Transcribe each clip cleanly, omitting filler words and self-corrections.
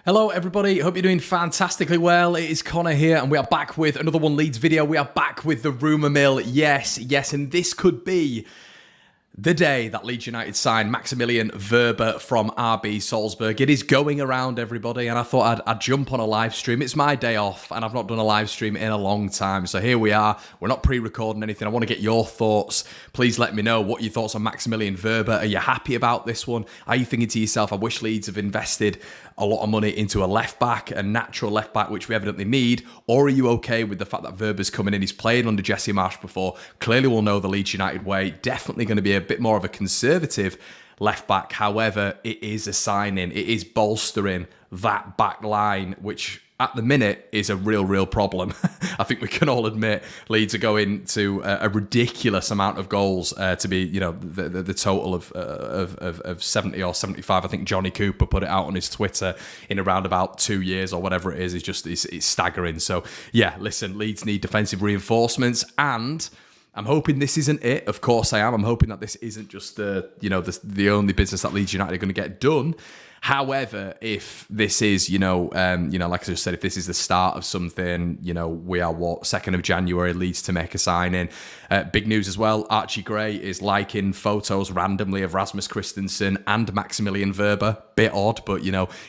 Hello everybody, hope you're doing fantastically well. It is Connor here and we are back with another One Leeds video. We are back with the rumour mill. Yes, and this could be the day that Leeds United signed Maximilian Wöber from RB Salzburg. It is going around, everybody, and I thought I'd jump on a live stream. It's my day off, and I've not done a live stream in a long time. So here we are. We're not pre-recording anything. I want to get your thoughts. Please let me know what your thoughts on Maximilian Wöber. Are you happy about this one? Are you thinking to yourself, I wish Leeds have invested a lot of money into a left-back, a natural left-back, which we evidently need? Or are you okay with the fact that Wöber's coming in? He's played under Jesse Marsch before. Clearly will know the Leeds United way. Definitely going to be a bit more of a conservative left-back. However, it is a signing. It is bolstering that back line, which at the minute is a real problem. I think we can all admit Leeds are going to a ridiculous amount of goals to be, the total of 70 or 75. I think Johnny Cooper put it out on his Twitter in around about 2 years or whatever it is. It's staggering. So yeah, listen, Leeds need defensive reinforcements, and I'm hoping this isn't it. Of course I am. I'm hoping that this isn't just the only business that Leeds United are going to get done. However, if this is, like I just said, if this is the start of something, we are 2nd of January, Leeds to make a signing. Big news as well. Archie Gray is liking photos randomly of Rasmus Christensen and Maximilian Wöber. Bit odd, but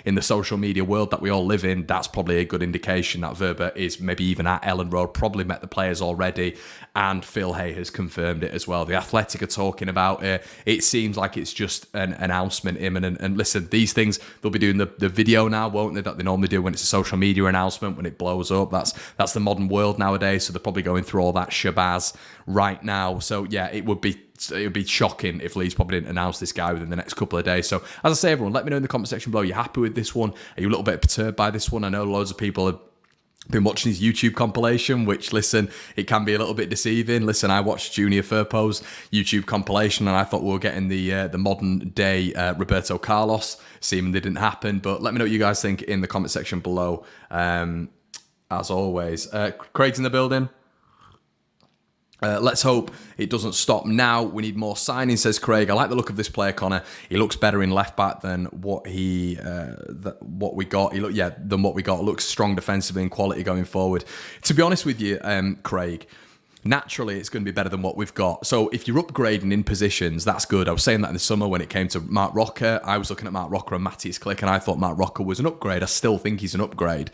in the social media world that we all live in, that's probably a good indication that Wöber is maybe even at Ellen Road, probably met the players already, and Phil Hay has confirmed it as well. The Athletic are talking about it. It seems like it's just an announcement imminent. And listen, these things, they'll be doing the video now, won't they, that they normally do when it's a social media announcement, when it blows up. That's the modern world nowadays, so they're probably going through all that shabazz right now. So yeah, it would be shocking if Leeds probably didn't announce this guy within the next couple of days. So as I say, everyone, let me know in the comment section below. Are you happy with this one? Are you a little bit perturbed by this one? I know loads of people have been watching his YouTube compilation, which, listen, it can be a little bit deceiving. Listen, I watched Junior Firpo's YouTube compilation and I thought we were getting the modern day Roberto Carlos. Seemingly didn't happen, but let me know what you guys think in the comment section below. As always, Craig's in the building. Let's hope it doesn't stop now. We need more signings, says Craig. I like the look of this player, Connor. He looks better in left back than what we got. Than what we got. Looks strong defensively and quality going forward. To be honest with you, Craig, naturally it's going to be better than what we've got. So if you're upgrading in positions, that's good. I was saying that in the summer when it came to Mark Rocker. I was looking at Mark Rocker and Matthias Klick, and I thought Mark Rocker was an upgrade. I still think he's an upgrade.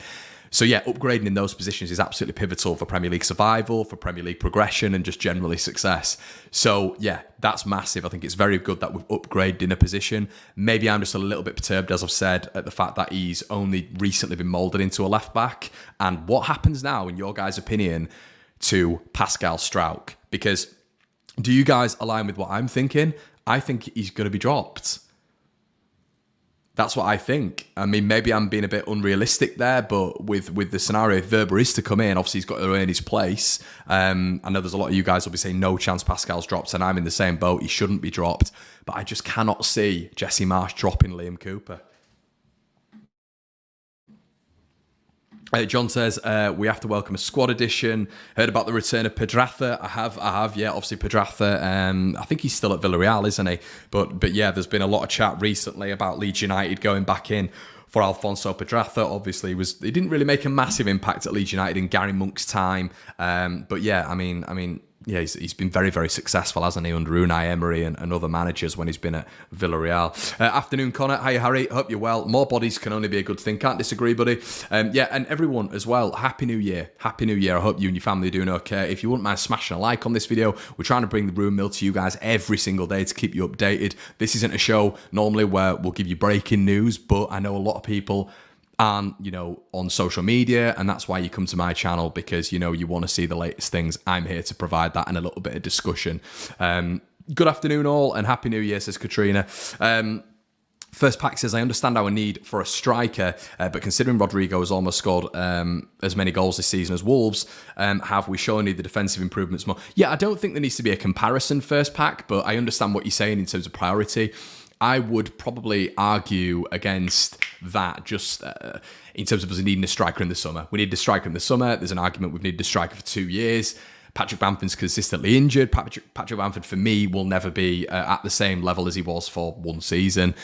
So yeah, upgrading in those positions is absolutely pivotal for Premier League survival, for Premier League progression, and just generally success. So yeah, that's massive. I think it's very good that we've upgraded in a position. Maybe I'm just a little bit perturbed, as I've said, at the fact that he's only recently been moulded into a left back. And what happens now, in your guys' opinion, to Pascal Struijk? Because do you guys align with what I'm thinking? I think he's going to be dropped. That's what I think. I mean, maybe I'm being a bit unrealistic there, but with the scenario, if Wöber is to come in, obviously he's got to earn his place. I know there's a lot of you guys will be saying no chance Pascal's dropped, and I'm in the same boat. He shouldn't be dropped. But I just cannot see Jesse Marsch dropping Liam Cooper. John says, we have to welcome a squad addition. Heard about the return of Pedraza. I have, yeah, obviously Pedraza. I think he's still at Villarreal, isn't he? But yeah, there's been a lot of chat recently about Leeds United going back in for Alfonso Pedraza. Obviously, he didn't really make a massive impact at Leeds United in Gary Monk's time. But yeah, I mean, yeah, he's been very successful, hasn't he, under Unai Emery and other managers when he's been at Villarreal. Afternoon, Connor. Hi, Harry. Hope you're well. More bodies can only be a good thing. Can't disagree, buddy. Yeah, and everyone as well, Happy New Year. Happy New Year. I hope you and your family are doing okay. If you wouldn't mind smashing a like on this video, we're trying to bring the rumour mill to you guys every single day to keep you updated. This isn't a show normally where we'll give you breaking news, but I know a lot of people and on social media, and that's why you come to my channel, because you want to see the latest things. I'm here to provide that and a little bit of discussion. Good afternoon all, and Happy New Year, says Katrina. First Pack says, I understand our need for a striker, but considering Rodrigo has almost scored as many goals this season as Wolves, have we surely need the defensive improvements more? Yeah, I don't think there needs to be a comparison, First Pack, but I understand what you're saying in terms of priority. I would probably argue against that, just in terms of us needing a striker in the summer. We need a striker in the summer. There's an argument we've needed a striker for 2 years. Patrick Bamford's consistently injured. Patrick Bamford, for me, will never be at the same level as he was for one season.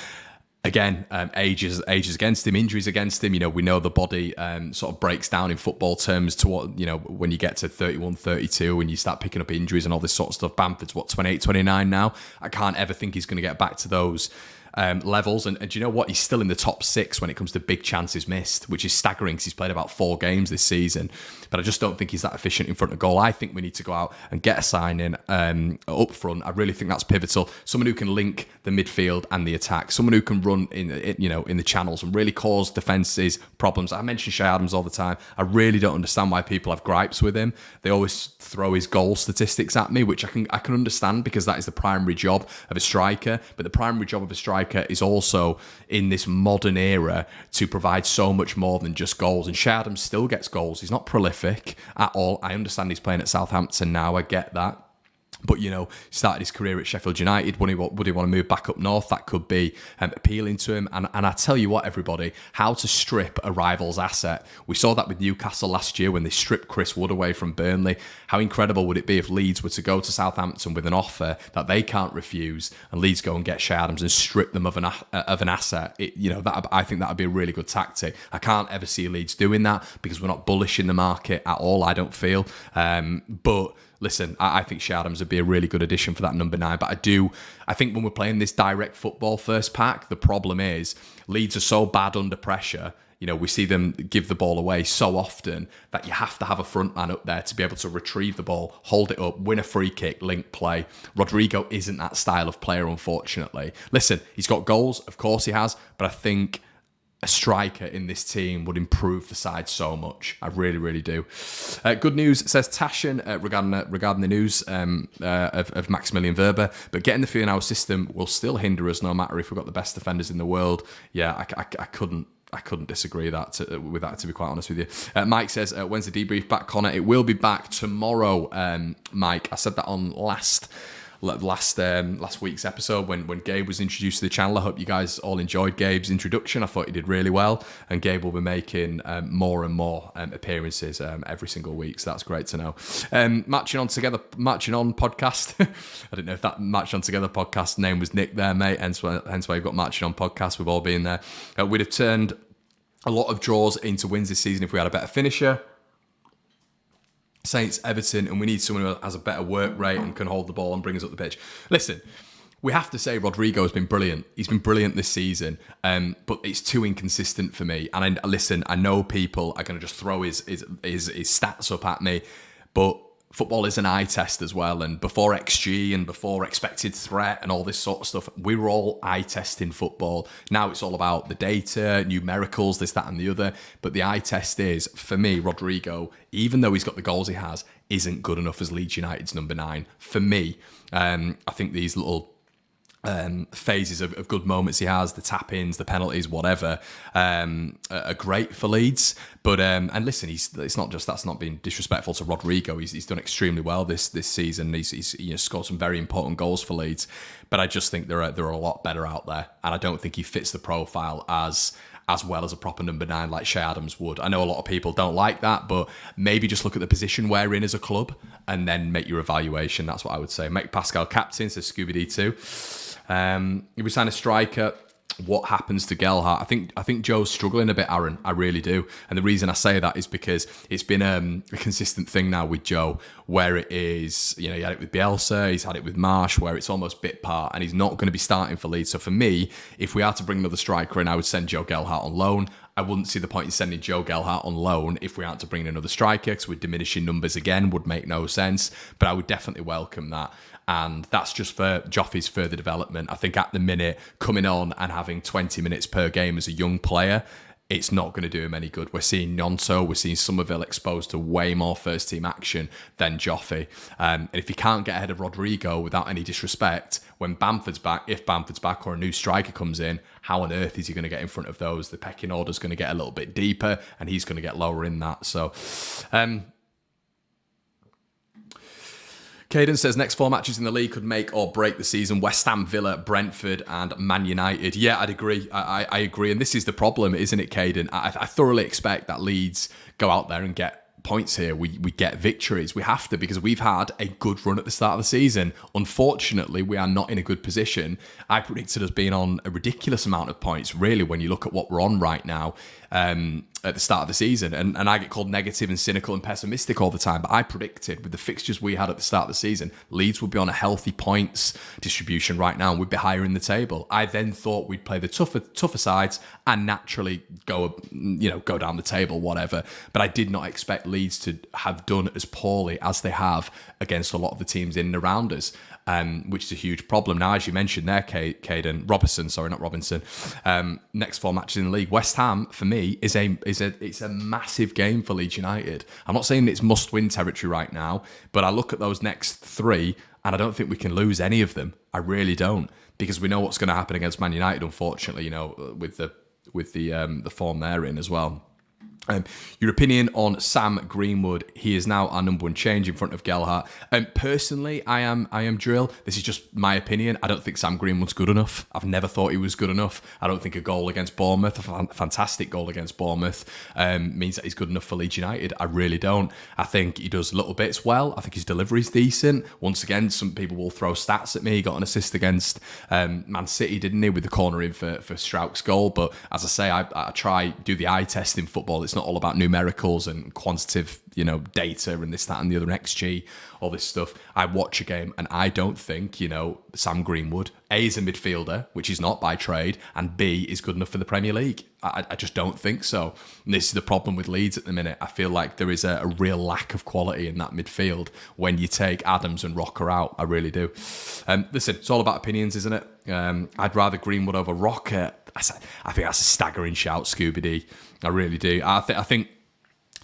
Again, ages against him, injuries against him. We know the body sort of breaks down in football terms to what, when you get to 31, 32 and you start picking up injuries and all this sort of stuff. Bamford's 28, 29 now. I can't ever think he's going to get back to those levels. And do you know what? He's still in the top 6 when it comes to big chances missed, which is staggering because he's played about 4 games this season. But I just don't think he's that efficient in front of goal. I think we need to go out and get a signing up front. I really think that's pivotal. Someone who can link the midfield and the attack. Someone who can run in the channels and really cause defences problems. I mention Shay Adams all the time. I really don't understand why people have gripes with him. They always throw his goal statistics at me, which I can understand because that is the primary job of a striker. But the primary job of a striker is also in this modern era to provide so much more than just goals. And Shay Adams still gets goals. He's not prolific at all. I understand he's playing at Southampton now. I get that. But, he started his career at Sheffield United. Would he want to move back up north? That could be appealing to him. And I tell you what, everybody, how to strip a rival's asset. We saw that with Newcastle last year when they stripped Chris Wood away from Burnley. How incredible would it be if Leeds were to go to Southampton with an offer that they can't refuse, and Leeds go and get Shay Adams and strip them of an asset? I think that would be a really good tactic. I can't ever see Leeds doing that because we're not bullish in the market at all, I don't feel. But listen, I think Shay Adams would be a really good addition for that number 9. But I think when we're playing this direct football first pack, the problem is Leeds are so bad under pressure. We see them give the ball away so often that you have to have a front man up there to be able to retrieve the ball, hold it up, win a free kick, link play. Rodrigo isn't that style of player, unfortunately. Listen, he's got goals, of course he has, but I think a striker in this team would improve the side so much. I really, really do. Good news, says Tashin, regarding the news of Maximilian Wöber, but getting the fee in our system will still hinder us no matter if we've got the best defenders in the world. Yeah, I couldn't disagree with that, to be quite honest with you. Mike says, when's the debrief back, Connor? It will be back tomorrow, Mike. I said that on last week's episode when Gabe was introduced to the channel. I hope you guys all enjoyed Gabe's introduction. I thought he did really well, and Gabe will be making more and more appearances every single week, so that's great to know. Matching on podcast. I didn't know if that Match On Together podcast name was Nick there, mate, hence why you've got Matching On podcast. We've all been there. We'd have turned a lot of draws into wins this season if we had a better finisher. Saints, Everton, and we need someone who has a better work rate and can hold the ball and bring us up the pitch. Listen, we have to say Rodrigo has been brilliant. He's been brilliant this season, but it's too inconsistent for me. And I know people are going to just throw his stats up at me, but football is an eye test as well. And before XG and before expected threat and all this sort of stuff, we were all eye testing football. Now it's all about the data, numericals, this, that, and the other. But the eye test is, for me, Rodrigo, even though he's got the goals he has, isn't good enough as Leeds United's number 9. For me, I think these little phases of good moments he has, the tap-ins, the penalties, whatever, are great for Leeds. But and listen, that's not being disrespectful to Rodrigo. He's done extremely well this season. He's scored some very important goals for Leeds. But I just think there are a lot better out there, and I don't think he fits the profile as well as a proper number 9 like Shay Adams would. I know a lot of people don't like that, but maybe just look at the position we're in as a club and then make your evaluation. That's what I would say. Make Pascal captain, says Scooby-Doo. If we sign a striker, what happens to Gelhardt? I think Joe's struggling a bit, Aaron. I really do. And the reason I say that is because it's been a consistent thing now with Joe, where it is, he had it with Bielsa, he's had it with Marsh, where it's almost bit part, and he's not going to be starting for Leeds. So for me, if we are to bring another striker in, I would send Joe Gelhardt on loan. I wouldn't see the point in sending Joe Gelhardt on loan if we aren't to bring in another striker, because we're diminishing numbers again, would make no sense. But I would definitely welcome that. And that's just for Joffrey's further development. I think at the minute, coming on and having 20 minutes per game as a young player, it's not going to do him any good. We're seeing Gnonto, we're seeing Somerville exposed to way more first-team action than Joffrey. And if he can't get ahead of Rodrigo, without any disrespect, when Bamford's back, if Bamford's back or a new striker comes in, how on earth is he going to get in front of those? The pecking order's going to get a little bit deeper, and he's going to get lower in that. So, Caden says next 4 matches in the league could make or break the season. West Ham, Villa, Brentford and Man United. Yeah, I'd agree. I agree. And this is the problem, isn't it, Caden? I thoroughly expect that Leeds go out there and get points here. We get victories. We have to, because we've had a good run at the start of the season. Unfortunately, we are not in a good position. I predicted us being on a ridiculous amount of points, really, when you look at what we're on right now. At the start of the season, and I get called negative and cynical and pessimistic all the time, but I predicted with the fixtures we had at the start of the season, Leeds would be on a healthy points distribution right now and we'd be higher in the table. I then thought we'd play the tougher sides and naturally go down the table, whatever, but I did not expect Leeds to have done as poorly as they have against a lot of the teams in and around us. Which is a huge problem. Now, as you mentioned there, Caden Robertson, sorry, not Robinson. Next 4 matches in the league, West Ham for me is a massive game for Leeds United. I'm not saying it's must-win territory right now, but I look at those next 3 and I don't think we can lose any of them. I really don't, because we know what's going to happen against Man United. Unfortunately, with the form they're in as well. Your opinion on Sam Greenwood? He is now our number 1 change in front of Gelhardt. Personally, I am Drill. This is just my opinion. I don't think Sam Greenwood's good enough. I've never thought he was good enough. I don't think a goal against Bournemouth, a fantastic goal against Bournemouth, means that he's good enough for Leeds United. I really don't. I think he does little bits well. I think his delivery's decent. Once again, some people will throw stats at me. He got an assist against Man City, didn't he, with the corner in for Strauch's goal. But as I say, I try do the eye test in football. It's not all about numericals and quantitative, data and this, that, and the other, XG, all this stuff. I watch a game and I don't think, Sam Greenwood, A, is a midfielder, which he's not by trade, and B, is good enough for the Premier League. I just don't think so. And this is the problem with Leeds at the minute. I feel like there is a real lack of quality in that midfield when you take Adams and Rocker out. I really do. Listen, it's all about opinions, isn't it? I'd rather Greenwood over Rocker. I think that's a staggering shout, Scooby-D. I really do. I think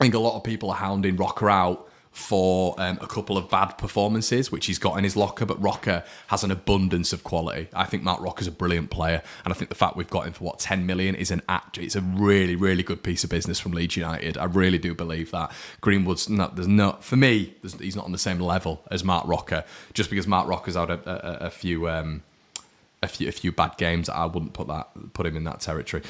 a lot of people are hounding Rocker out for a couple of bad performances, which he's got in his locker, but Rocker has an abundance of quality. I think Mark Rocker's a brilliant player, and I think the fact we've got him for 10 million is it's a really, really good piece of business from Leeds United. I really do believe that. Greenwood's for me, he's not on the same level as Mark Rocker, just because Mark Rocker's had a few bad games. I wouldn't put him in that territory.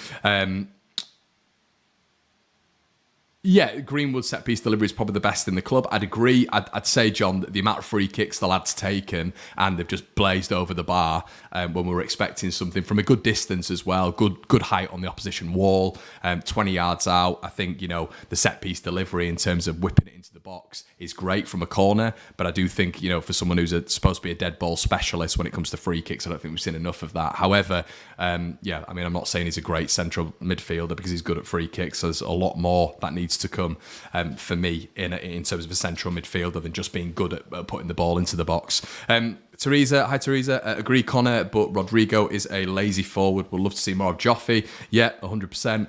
Yeah, Greenwood's set-piece delivery is probably the best in the club. I'd agree. I'd say, John, that the amount of free kicks the lad's taken, and they've just blazed over the bar when we were expecting something from a good distance as well. Good height on the opposition wall, 20 yards out. I think, the set-piece delivery in terms of whipping it into the box is great from a corner, but I do think, for someone who's supposed to be a dead ball specialist when it comes to free kicks, I don't think we've seen enough of that. However, I'm not saying he's a great central midfielder because he's good at free kicks. There's a lot more that needs to come for me in terms of a central midfielder than just being good at putting the ball into the box. Teresa, hi Teresa. Agree, Connor, but Rodrigo is a lazy forward. We'd love to see more of Joffy. Yeah, 100%.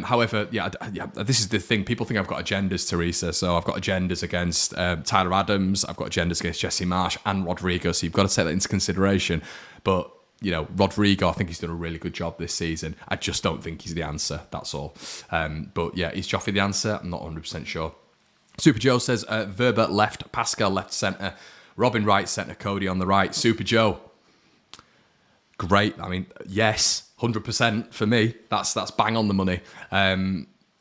However, this is the thing. People think I've got agendas, Teresa. So I've got agendas against Tyler Adams. I've got agendas against Jesse Marsh and Rodrigo. So you've got to take that into consideration. But Rodrigo, I think he's done a really good job this season. I just don't think he's the answer. That's all. But yeah, is Joffy the answer? I'm not 100% sure. Super Joe says Wöber left, Pascal left centre, Robin right centre, Cody on the right. Super Joe, great. Yes, 100% for me. That's bang on the money.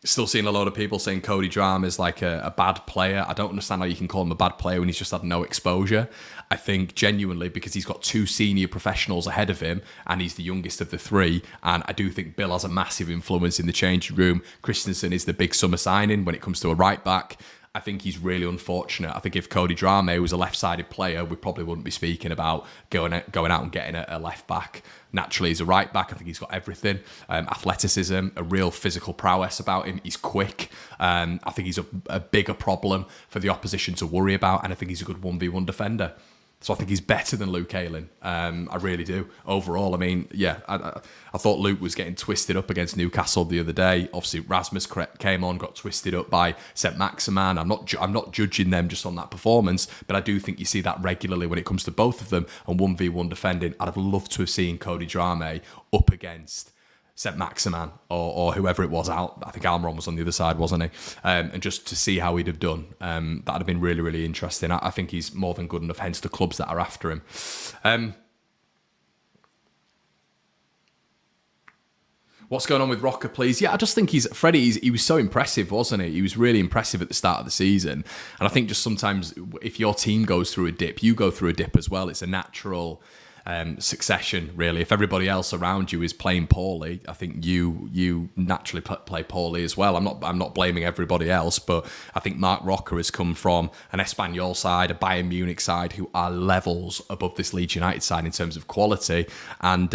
Still seeing a lot of people saying Cody Drama is like a bad player. I don't understand how you can call him a bad player when he's just had no exposure. I think genuinely because he's got 2 senior professionals ahead of him and he's the youngest of the 3. And I do think Bill has a massive influence in the changing room. Christensen is the big summer signing when it comes to a right back. I think he's really unfortunate. I think if Cody Drame was a left-sided player, we probably wouldn't be speaking about going out and getting a left back. Naturally, he's a right back. I think he's got everything. Athleticism, a real physical prowess about him. He's quick. I think he's a bigger problem for the opposition to worry about. And I think he's a good 1v1 defender. So I think he's better than Luke Ayling. I really do. Overall, I thought Luke was getting twisted up against Newcastle the other day. Obviously, Rasmus came on, got twisted up by St. Maximan. I'm not judging them just on that performance, but I do think you see that regularly when it comes to both of them and 1v1 defending. I'd have loved to have seen Cody Drame up against St. Maximan or whoever it was out. I think Almiron was on the other side, wasn't he? And just to see how he'd have done. That'd have been really, really interesting. I think he's more than good enough, hence the clubs that are after him. What's going on with Rocker, please? Yeah, I just think Freddie, he was so impressive, wasn't he? He was really impressive at the start of the season. And I think just sometimes if your team goes through a dip, you go through a dip as well. It's a natural succession, really. If everybody else around you is playing poorly, I think you naturally play poorly as well. I'm not blaming everybody else, but I think Marc Roca has come from an Espanyol side, a Bayern Munich side, who are levels above this Leeds United side in terms of quality. And,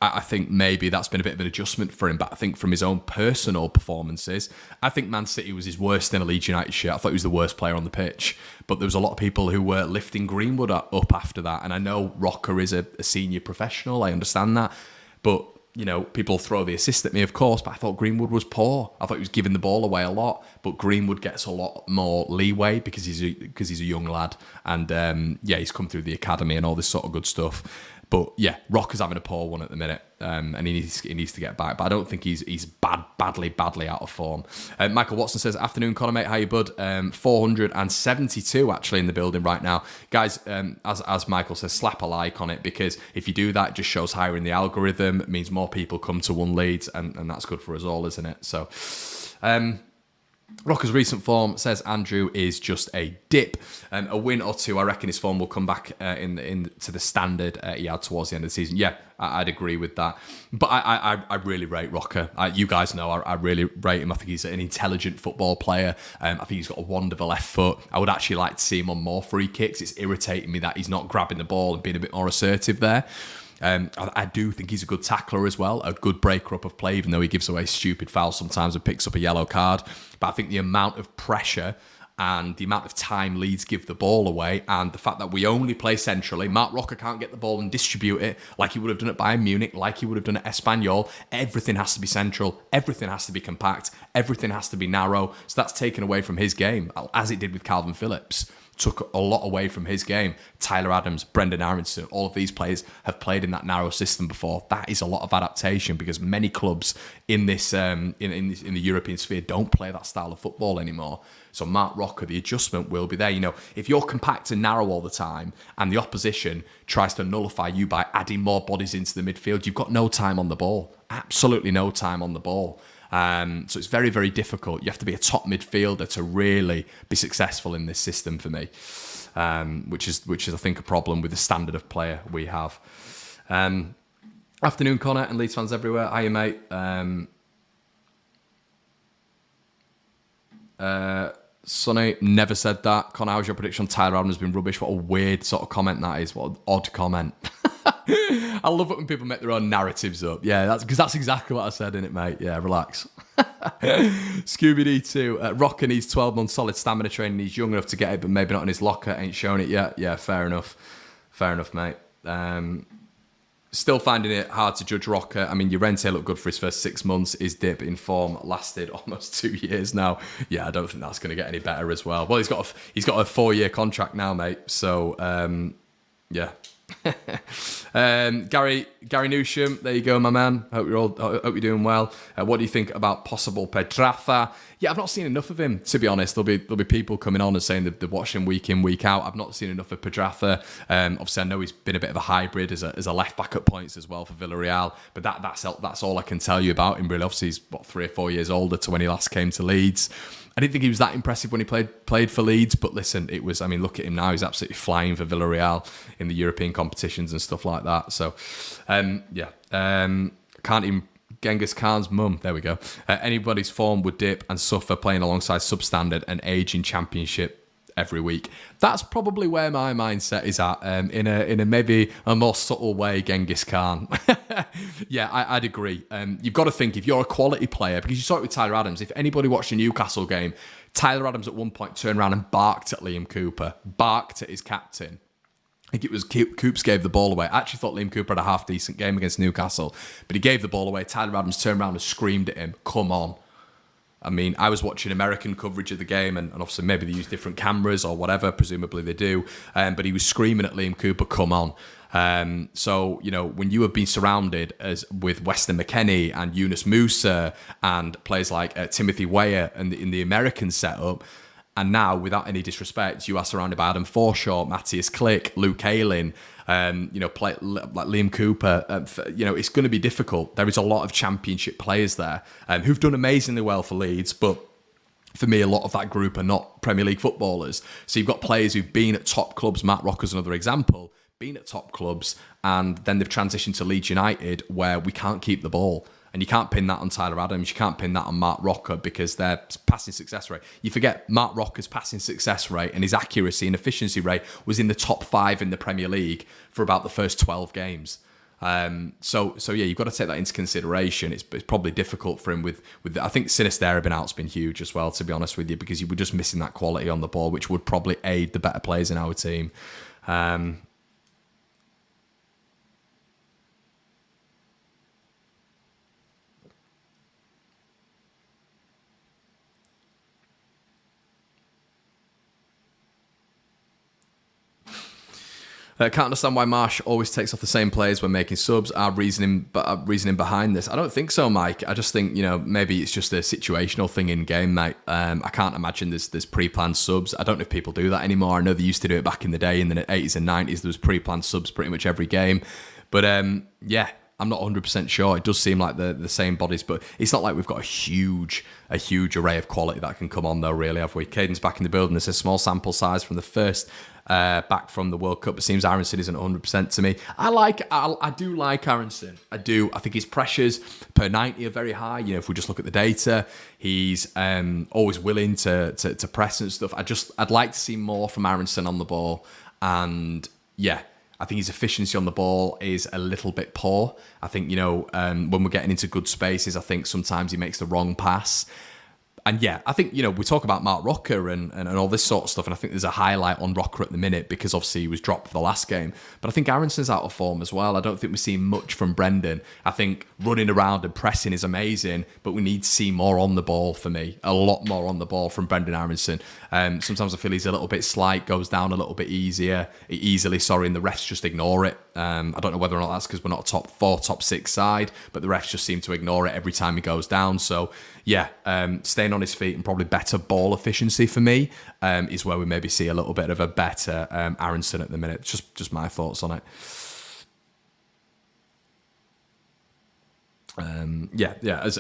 I think maybe that's been a bit of an adjustment for him, but I think from his own personal performances, I think Man City was his worst in a Leeds United shirt. I thought he was the worst player on the pitch, but there was a lot of people who were lifting Greenwood up after that. And I know Rocker is a senior professional, I understand that, but people throw the assist at me, of course, but I thought Greenwood was poor. I thought he was giving the ball away a lot, but Greenwood gets a lot more leeway because he's a young lad, and he's come through the academy and all this sort of good stuff. But yeah, Rocker's having a poor one at the minute, and he needs to get back. But I don't think he's badly out of form. Michael Watson says, "Afternoon, Connor, mate. How you, bud? 472 actually in the building right now, guys. As Michael says, slap a like on it, because if you do that, it just shows higher in the algorithm. It means more people come to One Leeds, and that's good for us all, isn't it? So." Rocker's recent form, says Andrew, is just a dip. A win or two, I reckon his form will come back to the standard he had towards the end of the season. Yeah, I'd agree with that. But I really rate Rocker. You guys know I really rate him. I think he's an intelligent football player. I think he's got a wonderful left foot. I would actually like to see him on more free kicks. It's irritating me that he's not grabbing the ball and being a bit more assertive there. I do think he's a good tackler as well, a good breaker up of play, even though he gives away stupid fouls sometimes and picks up a yellow card. But I think the amount of pressure and the amount of time Leeds give the ball away, and the fact that we only play centrally, Marc Roca can't get the ball and distribute it like he would have done at Bayern Munich, like he would have done at Espanyol. Everything has to be central, everything has to be compact, everything has to be narrow. So that's taken away from his game, as it did with Calvin Phillips. Took a lot away from his game. Tyler Adams, Brendan Aronson, all of these players have played in that narrow system before. That is a lot of adaptation, because many clubs in this in the European sphere don't play that style of football anymore. So Marc Roca, the adjustment will be there. If you're compact and narrow all the time, and the opposition tries to nullify you by adding more bodies into the midfield, you've got no time on the ball. Absolutely no time on the ball. So it's very, very difficult. You have to be a top midfielder to really be successful in this system for me, which is I think a problem with the standard of player we have. Afternoon, Connor, and Leeds fans everywhere. Hiya, mate. Sonny, never said that. Connor, how's your prediction on Tyler Adams has been rubbish? What a weird sort of comment that is. What an odd comment. I love it when people make their own narratives up. Yeah, that's exactly what I said, innit, mate? Yeah, relax. Scooby-Doo 2. Rocker needs 12 months solid stamina training. He's young enough to get it, but maybe not in his locker. Ain't shown it yet. Yeah, fair enough. Fair enough, mate. Still finding it hard to judge Rocker. I mean, Llorente looked good for his first 6 months. His dip in form lasted almost 2 years now. Yeah, I don't think that's going to get any better as well. Well, he's got a 4-year contract now, mate. So, yeah. Gary Newsham, there you go, my man. Hope you're doing well. What do you think about possible Pedraza? Yeah, I've not seen enough of him, to be honest. There'll be people coming on and saying they've watched him week in, week out. I've not seen enough of Pedraza. Obviously, I know he's been a bit of a hybrid as a left back at points as well for Villarreal, but that's all I can tell you about him, really. Obviously, he's 3 or 4 years older to when he last came to Leeds. I didn't think he was that impressive when he played for Leeds, but listen, look at him now. He's absolutely flying for Villarreal in the European competitions and stuff like that. So, can't even... Genghis Khan's mum, there we go. Anybody's form would dip and suffer playing alongside substandard and aging championship every week. That's probably where my mindset is at, in a maybe a more subtle way, Genghis Khan. Yeah, I'd agree. You've got to think, if you're a quality player, because you saw it with Tyler Adams, if anybody watched a Newcastle game, Tyler Adams at one point turned around and barked at Liam Cooper, barked at his captain. I think it was Coops gave the ball away. I actually thought Liam Cooper had a half-decent game against Newcastle, but he gave the ball away. Tyler Adams turned around and screamed at him, "Come on." I mean, I was watching American coverage of the game, and obviously maybe they use different cameras or whatever, presumably they do, but he was screaming at Liam Cooper, "Come on." So, when you have been surrounded with Weston McKennie and Yunus Musa and players like Timothy Weah in the American setup, and now, without any disrespect, you are surrounded by Adam Forshaw, Matthias Klick, Luke Ayling, play like Liam Cooper. It's going to be difficult. There is a lot of Championship players there who've done amazingly well for Leeds, but for me, a lot of that group are not Premier League footballers. So you've got players who've been at top clubs. Matt Rocker's another example. Been at top clubs, and then they've transitioned to Leeds United, where we can't keep the ball. And you can't pin that on Tyler Adams. You can't pin that on Mark Rocker because their passing success rate. You forget Mark Rocker's passing success rate and his accuracy and efficiency rate was in the top 5 in the Premier League for about the first 12 games. So yeah, you've got to take that into consideration. It's probably difficult for him with I think Sinisterra been out's been huge as well, to be honest with you, because you were just missing that quality on the ball, which would probably aid the better players in our team. Can't understand why Marsh always takes off the same players when making subs. Our reasoning behind this, I don't think so, Mike. I just think maybe it's just a situational thing in game, mate. I can't imagine there's pre-planned subs. I don't know if people do that anymore. I know they used to do it back in the day in the 80s and 90s. There was pre-planned subs pretty much every game, but yeah. I'm not 100% sure. It does seem like the same bodies, but it's not like we've got a huge array of quality that can come on, though, really, have we? Caden's back in the building. There's a small sample size from the first back from the World Cup. It seems Aronson isn't 100% to me. I do like Aronson. I do. I think his pressures per 90 are very high. If we just look at the data, he's always willing to press and stuff. I'd like to see more from Aronson on the ball, and yeah. I think his efficiency on the ball is a little bit poor. I think, when we're getting into good spaces, I think sometimes he makes the wrong pass. And yeah, I think, we talk about Mark Rocker and all this sort of stuff, and I think there's a highlight on Rocker at the minute because obviously he was dropped for the last game. But I think Aronson's out of form as well. I don't think we're seeing much from Brendan. I think running around and pressing is amazing, but we need to see more on the ball for me. A lot more on the ball from Brendan Aronson. Sometimes I feel he's a little bit slight, goes down a little bit easily, and the refs just ignore it. I don't know whether or not that's because we're not a top 4, top 6 side, but the refs just seem to ignore it every time he goes down. So yeah, staying on his feet and probably better ball efficiency for me is where we maybe see a little bit of a better Aronson at the minute. Just my thoughts on it. As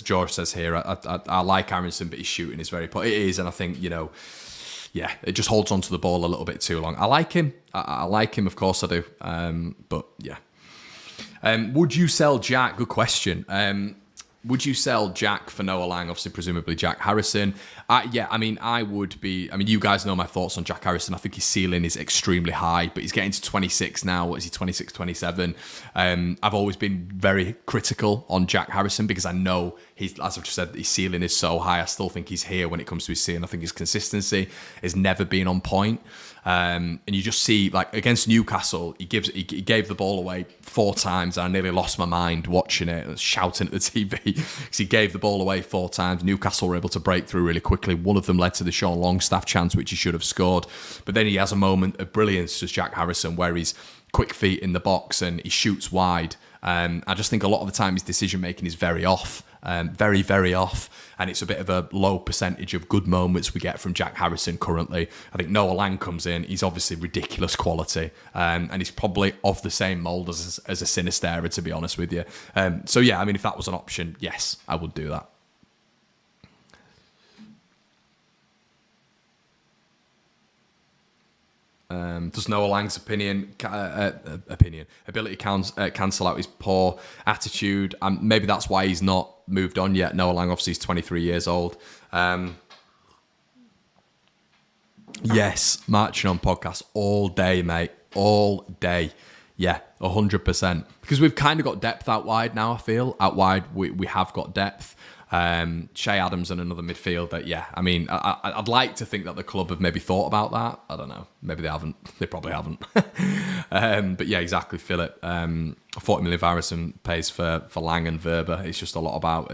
George says here, I like Aronson, but his shooting is very poor. It is, and I think it just holds onto the ball a little bit too long. I like him. I like him, of course I do. But yeah. Would you sell Jack? Good question. Would you sell Jack for Noah Lang? Obviously, presumably Jack Harrison. I would be. You guys know my thoughts on Jack Harrison. I think his ceiling is extremely high, but he's getting to 26 now. What is he, 26, 27? I've always been very critical on Jack Harrison because I know as I've just said, his ceiling is so high. I still think he's here when it comes to his ceiling. I think his consistency has never been on point. And you just see, like against Newcastle, he gave the ball away 4 times, and I nearly lost my mind watching it, shouting at the TV because he gave the ball away 4 times. Newcastle were able to break through really quickly. One of them led to the Sean Longstaff chance, which he should have scored. But then he has a moment of brilliance, just Jack Harrison, where he's quick feet in the box and he shoots wide. I just think a lot of the time his decision making is very off. Very, very off. And it's a bit of a low percentage of good moments we get from Jack Harrison currently. I think Noah Lang comes in. He's obviously ridiculous quality. And he's probably of the same mould as a Sinisterra, to be honest with you. So yeah, if that was an option, yes, I would do that. Does Noah Lang's ability cancel out his poor attitude? Maybe that's why he's not moved on yet. Noah Lang obviously is 23 years old. Yes, marching on podcast all day, mate. All day. Yeah, 100%. Because we've kind of got depth out wide now, I feel. Out wide, we have got depth. Shay Adams and another midfielder. Yeah, I'd like to think that the club have maybe thought about that. I don't know. Maybe they haven't. They probably haven't. But yeah, exactly. Philip. 40 million Harrison pays for Lang and Wöber. It's just a lot about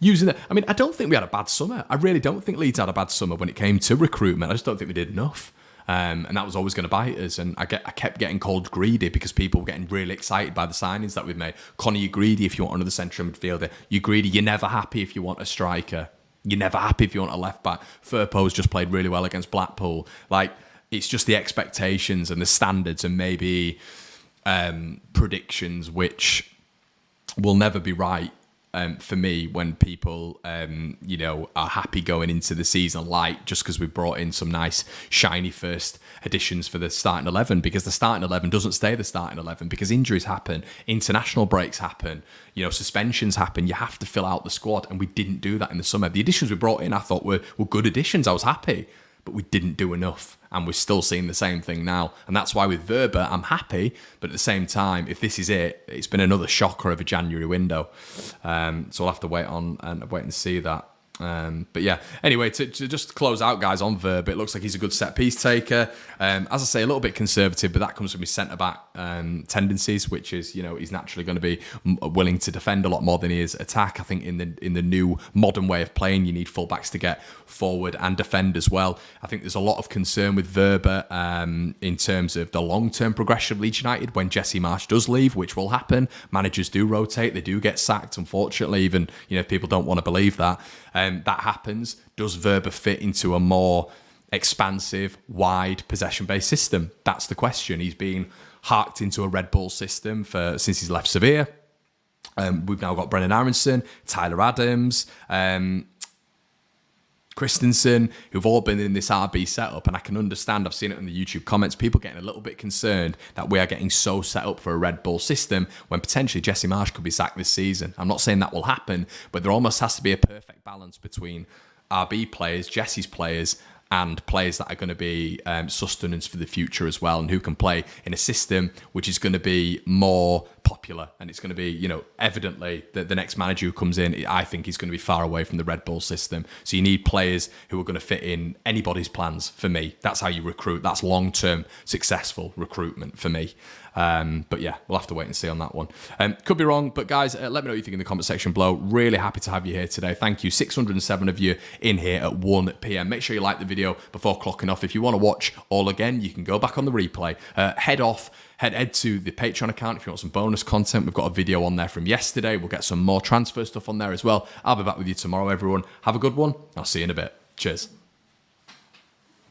using it. I don't think we had a bad summer. I really don't think Leeds had a bad summer when it came to recruitment. I just don't think we did enough. And that was always going to bite us. And I kept getting called greedy because people were getting really excited by the signings that we've made. Connor, you're greedy if you want another central midfielder. You're greedy. You're never happy if you want a striker. You're never happy if you want a left back. Firpo's just played really well against Blackpool. Like, It's just the expectations and the standards and maybe predictions which will never be right for me when people, are happy going into the season light just because we brought in some nice shiny first additions for the starting 11, because the starting 11 doesn't stay the starting 11 because injuries happen, international breaks happen, suspensions happen. You have to fill out the squad, and we didn't do that in the summer. The additions we brought in, I thought were good additions. I was happy, but we didn't do enough, and we're still seeing the same thing now. And that's why with Wöber, I'm happy, but at the same time, if this is it, it's been another shocker of a January window. So we'll have to wait and see that. But yeah, anyway, to just close out, guys, on Wöber, it looks like he's a good set-piece taker. As I say, a little bit conservative, but that comes from his centre-back tendencies, which is, he's naturally going to be willing to defend a lot more than he is attack. I think in the new modern way of playing, you need full-backs to get forward and defend as well. I think there's a lot of concern with Wöber in terms of the long-term progression of Leeds United when Jesse Marsch does leave, which will happen. Managers do rotate, they do get sacked, unfortunately, even if people don't want to believe that. That happens. Does Wöber fit into a more expansive, wide, possession-based system? That's the question. He's been harked into a Red Bull system since he's left Sevilla. We've now got Brennan Aronson, Tyler Adams, Christensen, who've all been in this RB setup, and I can understand, I've seen it in the YouTube comments, people getting a little bit concerned that we are getting so set up for a Red Bull system when potentially Jesse Marsch could be sacked this season. I'm not saying that will happen, but there almost has to be a perfect balance between RB players, Jesse's players, and players that are going to be sustenance for the future as well, and who can play in a system which is going to be more popular, and it's going to be, evidently the next manager who comes in, I think he's going to be far away from the Red Bull system. So you need players who are going to fit in anybody's plans for me. That's how you recruit. That's long-term successful recruitment for me. But yeah, we'll have to wait and see on that one. Could be wrong, but guys, let me know what you think in the comment section below. Really happy to have you here today. Thank you. 607 of you in here at 1 p.m. Make sure you like the video before clocking off. If you want to watch all again, you can go back on the replay. Head to the Patreon account if you want some bonus content. We've got a video on there from yesterday. We'll get some more transfer stuff on there as well. I'll be back with you tomorrow, everyone. Have a good one. I'll see you in a bit. Cheers.